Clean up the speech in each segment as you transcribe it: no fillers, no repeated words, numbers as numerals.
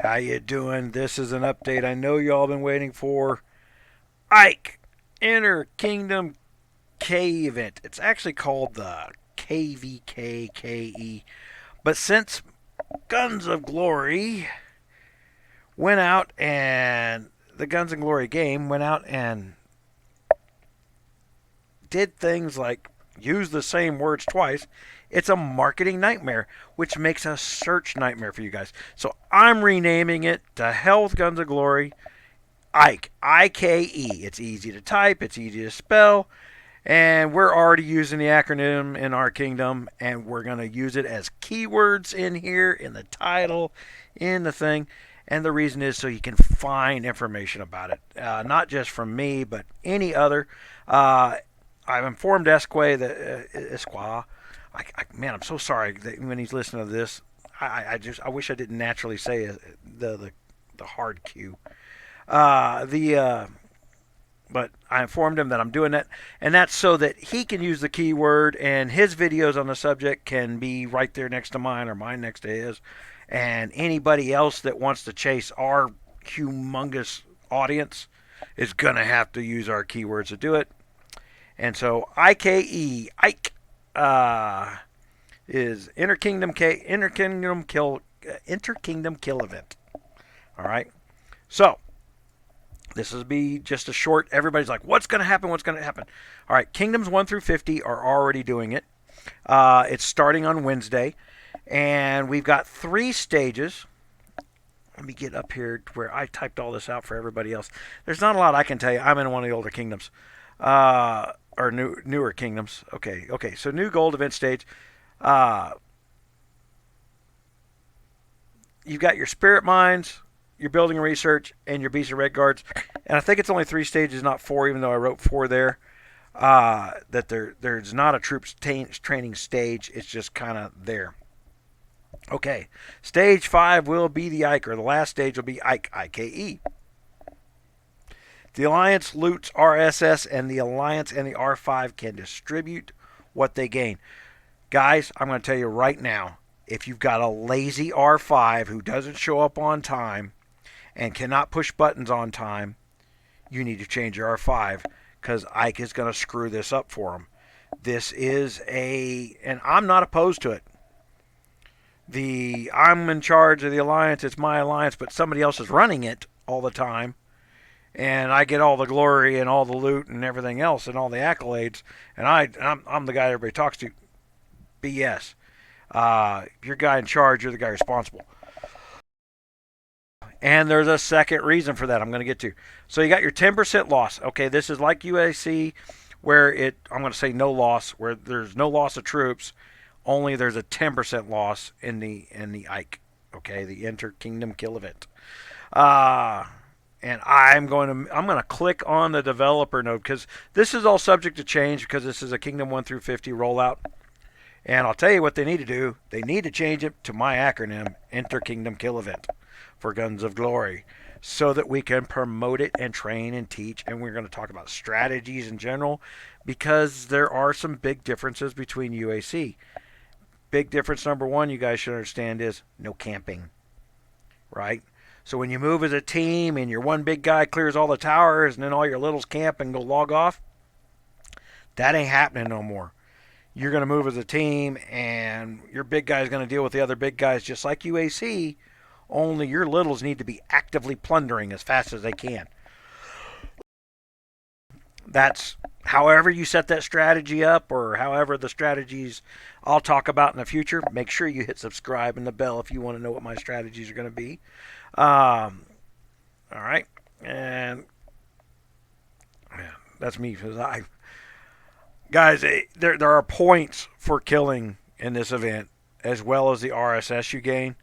How you doing? This is an update I know y'all been waiting for. IKE InterKingdom K event. It's actually called the KVK. But since Guns of Glory went out and the Guns of Glory game went out and did things like use the same words twice, it's a marketing nightmare, which makes a search nightmare for you guys. So I'm renaming it to Hell with Guns of Glory IKE. IKE. It's easy to type, it's easy to spell, and we're already using the acronym in our kingdom, and we're going to use it as keywords in here, in the title, in the thing. And the reason is so you can find information about it, not just from me, but any other. I've informed 𝗪𝗀𝗪𝗀. Man, I'm so sorry that when he's listening to this. I wish I didn't naturally say the hard Q. But I informed him that I'm doing that, and that's so that he can use the keyword, and his videos on the subject can be right there next to mine or mine next to his, and anybody else that wants to chase our humongous audience is gonna have to use our keywords to do it. And so IKE is InterKingdom Kill Event. All right. So this will be just a short. Everybody's like, "What's going to happen? What's going to happen?" All right. Kingdoms 1 through 50 are already doing it. It's starting on Wednesday, and we've got 3 stages. Let me get up here to where I typed all this out for everybody else. There's not a lot I can tell you. I'm in one of the older kingdoms. Or newer kingdoms. Okay. So new gold event stage. You've got your spirit mines, your building research, and your beasts and red guards. And I think it's only 3 stages, not 4, even though I wrote 4 there. That there's not a troops training stage. It's just kind of there. Okay. Stage 5 will be the IKE, or the last stage will be IKE, IKE. The Alliance loots RSS, and the Alliance and the R5 can distribute what they gain. Guys, I'm going to tell you right now, if you've got a lazy R5 who doesn't show up on time and cannot push buttons on time, you need to change your R5, because IKE is going to screw this up for them. This is and I'm not opposed to it. I'm in charge of the Alliance, it's my Alliance, but somebody else is running it all the time. And I get all the glory and all the loot and everything else and all the accolades, and I'm the guy everybody talks to. BS. You're the guy in charge, you're the guy responsible. And there's a second reason for that I'm going to get to. So you got your 10% loss. Okay, this is like UAC, where I'm going to say no loss, where there's no loss of troops, only there's a 10% loss in the IKE. Okay, the InterKingdom Kill Event. And I'm going to click on the developer node, because this is all subject to change, because this is a Kingdom 1 through 50 rollout. And I'll tell you what they need to do. They need to change it to my acronym, InterKingdom Kill Event, for Guns of Glory, so that we can promote it and train and teach. And we're going to talk about strategies in general, because there are some big differences between UAC. Big difference number 1 you guys should understand is no camping, right? So when you move as a team and your one big guy clears all the towers and then all your littles camp and go log off, that ain't happening no more. You're going to move as a team, and your big guy is going to deal with the other big guys just like UAC, only your littles need to be actively plundering as fast as they can. That's however you set that strategy up, or however the strategies I'll talk about in the future. Make sure you hit subscribe and the bell if you want to know what my strategies are going to be. All right, and that's me, because guys, there are points for killing in this event, as well as the RSS you gain,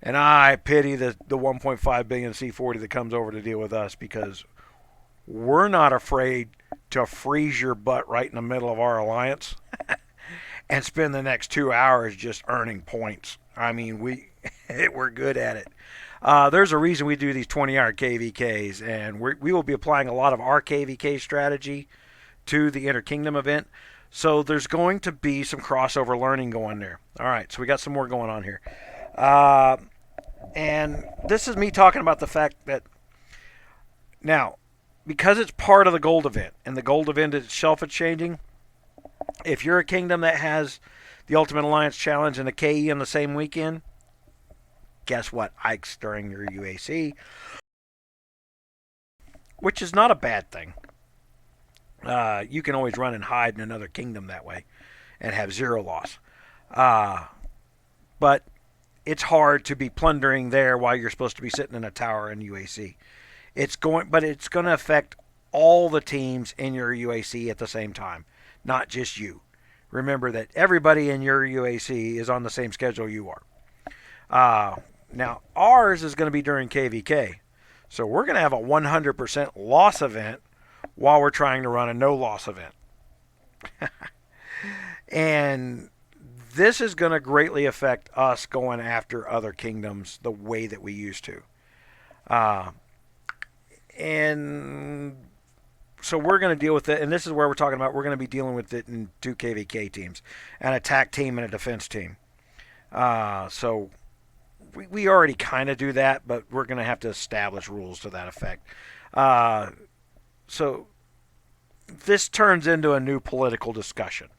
and I pity the 1.5 billion C40 that comes over to deal with us, because we're not afraid to freeze your butt right in the middle of our alliance and spend the next 2 hours just earning points. I mean, we're good at it. There's a reason we do these 20-hour KVKs, and we will be applying a lot of our KVK strategy to the InterKingdom event. So there's going to be some crossover learning going there. All right, so we got some more going on here. And this is me talking about the fact that now, because it's part of the gold event, and the gold event itself is changing, if you're a kingdom that has the Ultimate Alliance Challenge and the KE on the same weekend, guess what? Ike's during your UAC, which is not a bad thing. You can always run and hide in another kingdom that way and have 0 loss. But it's hard to be plundering there while you're supposed to be sitting in a tower in UAC. But it's going to affect all the teams in your UAC at the same time, not just you. Remember that everybody in your UAC is on the same schedule you are. Now, ours is going to be during KVK. So we're going to have a 100% loss event while we're trying to run a no-loss event. And this is going to greatly affect us going after other kingdoms the way that we used to. And so we're going to deal with it, and this is where we're talking about we're going to be dealing with it in 2 KVK teams, an attack team and a defense team. So we already kind of do that, but we're going to have to establish rules to that effect. So this turns into a new political discussion,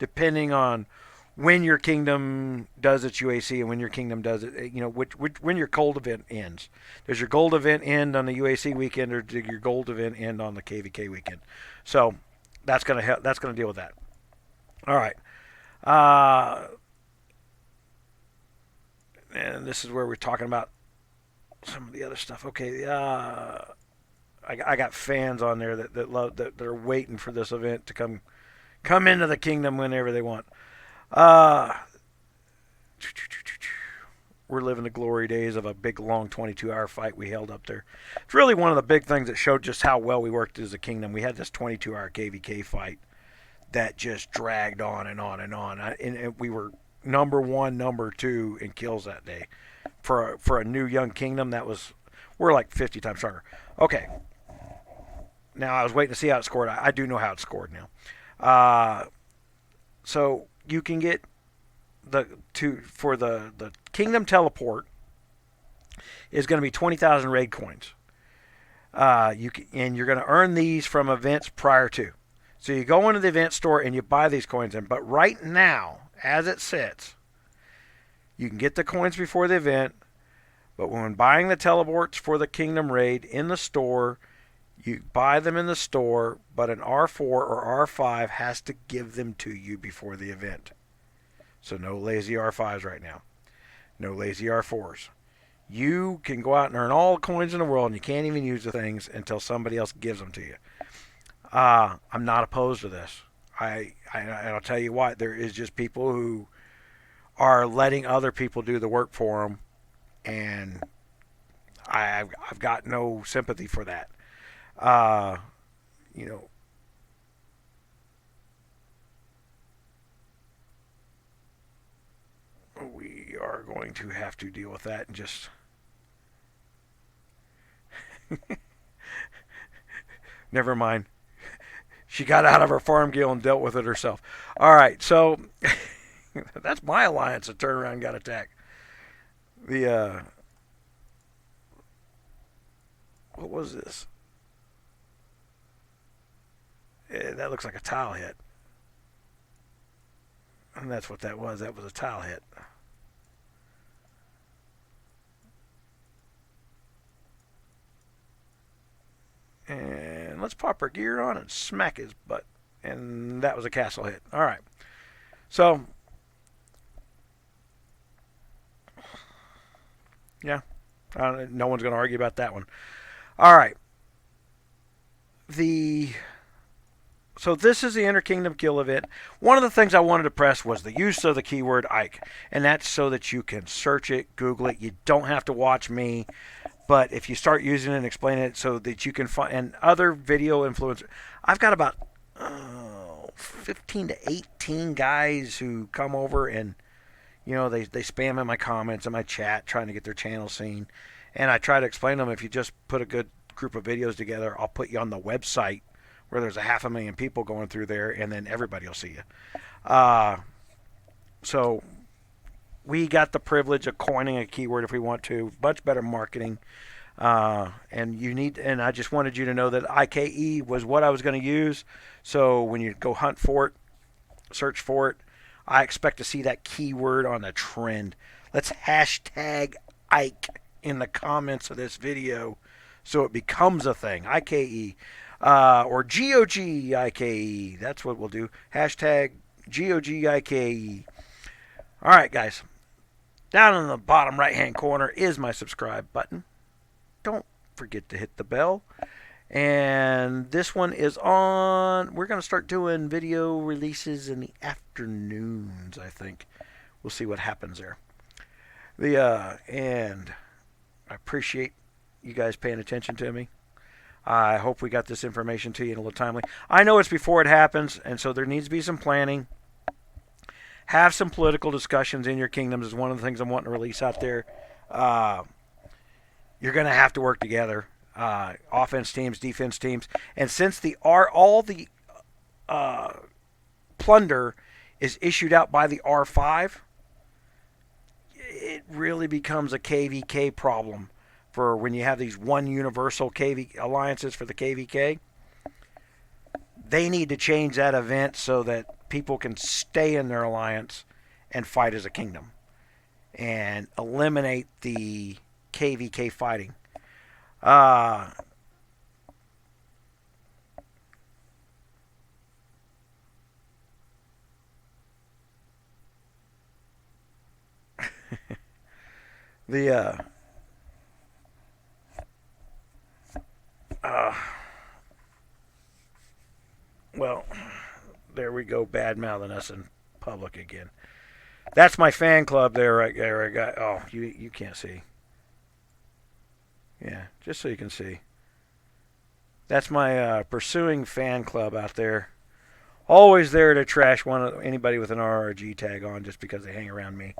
depending on when your kingdom does its UAC and when your kingdom does it, when your gold event ends. Does your gold event end on the UAC weekend, or does your gold event end on the KVK weekend? So that's going to deal with that. All right. And this is where we're talking about some of the other stuff. Okay. I got fans on there that love that are waiting for this event to come into the kingdom whenever they want. We're living the glory days of a big, long 22-hour fight we held up there. It's really one of the big things that showed just how well we worked as a kingdom. We had this 22-hour KVK fight that just dragged on and on and on. And we were number 1, number 2 in kills that day. For a new young kingdom, we're like 50 times stronger. Okay. Now, I was waiting to see how it scored. I do know how it scored now. So you can get for the Kingdom Teleport is going to be 20,000 raid coins. And you're going to earn these from events prior to. So you go into the event store and you buy these coins in. But right now, as it sits, you can get the coins before the event. But when buying the teleports for the Kingdom Raid in the store, you buy them in the store, but an R4 or R5 has to give them to you before the event. So no lazy R5s right now. No lazy R4s. You can go out and earn all the coins in the world, and you can't even use the things until somebody else gives them to you. I'm not opposed to this. I'll tell you what, there is just people who are letting other people do the work for them, and I've got no sympathy for that. We are going to have to deal with that and just never mind. She got out of her farm guild and dealt with it herself. All right, so that's my alliance that turned around and got attacked. What was this? That looks like a tile hit. And that's what that was. That was a tile hit. And let's pop our gear on and smack his butt. And that was a castle hit. All right. So, yeah. No one's going to argue about that one. All right. So this is the InterKingdom Kill Event. One of the things I wanted to press was the use of the keyword IKE. And that's so that you can search it, Google it. You don't have to watch me. But if you start using it and explaining it so that you can find, and other video influencers, I've got about 15 to 18 guys who come over and, they spam in my comments and my chat trying to get their channel seen. And I try to explain to them, if you just put a good group of videos together, I'll put you on the website where there's 500,000 people going through there, and then everybody will see you. So we got the privilege of coining a keyword if we want to. Much better marketing. And I just wanted you to know that IKE was what I was going to use. So when you go hunt for it, search for it, I expect to see that keyword on the trend. Let's hashtag Ike in the comments of this video so it becomes a thing. IKE. Or 𝗬𝗂𝗲 That's what we'll do. Hashtag 𝗬𝗂𝗲. All right, guys. Down in the bottom right-hand corner is my subscribe button. Don't forget to hit the bell. And this one is on. We're going to start doing video releases in the afternoons, I think. We'll see what happens there. And I appreciate you guys paying attention to me. I hope we got this information to you in a little timely. I know it's before it happens, and so there needs to be some planning. Have some political discussions in your kingdoms is one of the things I'm wanting to release out there. You're going to have to work together. Offense teams, defense teams. And since all the plunder is issued out by the R5, it really becomes a KVK problem for when you have these one universal KV alliances for the KVK. They need to change that event so that people can stay in their alliance and fight as a kingdom and eliminate the KVK fighting. Well, there we go, bad-mouthing us in public again. That's my fan club there, right there. Oh, you can't see. Yeah, just so you can see. That's my pursuing fan club out there. Always there to trash anybody with an RRG tag on just because they hang around me.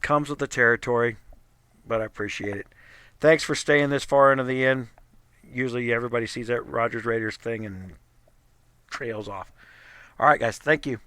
Comes with the territory, but I appreciate it. Thanks for staying this far into the end. Usually everybody sees that Rogers Raiders thing and trails off. All right, guys. Thank you.